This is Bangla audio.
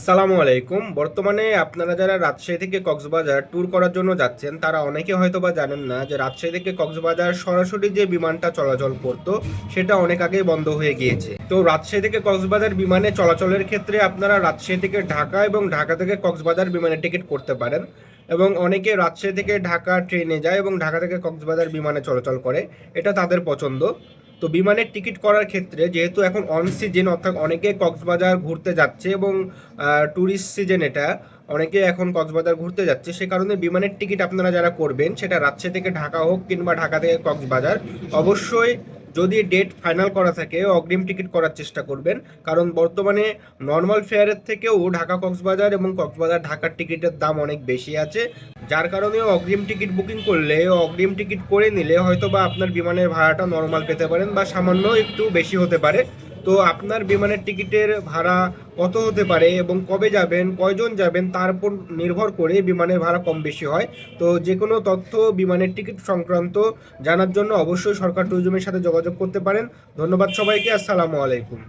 আসসালামু আলাইকুম। বর্তমানে আপনারা যারা রাজশাহী থেকে কক্সবাজার ট্যুর করার জন্য যাচ্ছেন তারা অনেকে হয়তোবা জানেন না যে রাজশাহী থেকে কক্সবাজার সরাসরি যে বিমানটা চলাচল করতো সেটা অনেক আগেই বন্ধ হয়ে গিয়েছে। তো রাজশাহী থেকে কক্সবাজার বিমানে চলাচলের ক্ষেত্রে আপনারা রাজশাহী থেকে ঢাকা এবং ঢাকা থেকে কক্সবাজার বিমানে টিকিট করতে পারেন, এবং অনেকে রাজশাহী থেকে ঢাকা ট্রেনে যায় এবং ঢাকা থেকে কক্সবাজার বিমানে চলাচল করে, এটা তাদের পছন্দ। তো বিমানের টিকিট করার ক্ষেত্রে যেহেতু এখন অন সিজন, অর্থাৎ অনেকে কক্সবাজার ঘুরতে যাচ্ছে এবং ট্যুরিস্ট সিজন এটা, অনেকে এখন কক্সবাজার ঘুরতে যাচ্ছে, সে কারণে বিমানের টিকিট আপনারা যারা করবেন সেটা রাজশাহী থেকে ঢাকা হোক কিংবা ঢাকা থেকে কক্সবাজার, অবশ্যই যদি ডেট ফাইনাল করা থাকে অগ্রিম টিকিট করার চেষ্টা করবেন। কারণ বর্তমানে নর্মাল ফেয়ারের থেকেও ঢাকা কক্সবাজার এবং কক্সবাজার ঢাকার টিকিটের দাম অনেক বেশি আছে, যার কারণে অগ্রিম টিকিট বুকিং করলে, অগ্রিম টিকিট করে নিলে হয়তো বা আপনার বিমানের ভাড়াটা নর্মাল পেতে পারেন বা সামান্য একটু বেশি হতে পারে। তো আপনার বিমানের টিকিটের ভাড়া কত হতে পারে এবং কবে যাবেন, কয়জন যাবেন, তার উপর নির্ভর করে বিমানের ভাড়া কম বেশি হয়। তো যে কোনো তথ্য বিমানের টিকিট সংক্রান্ত জানার জন্য অবশ্যই সরকার ট্যুরিজমের সাথে যোগাযোগ করতে পারেন। ধন্যবাদ সবাইকে। আসসালামু আলাইকুম।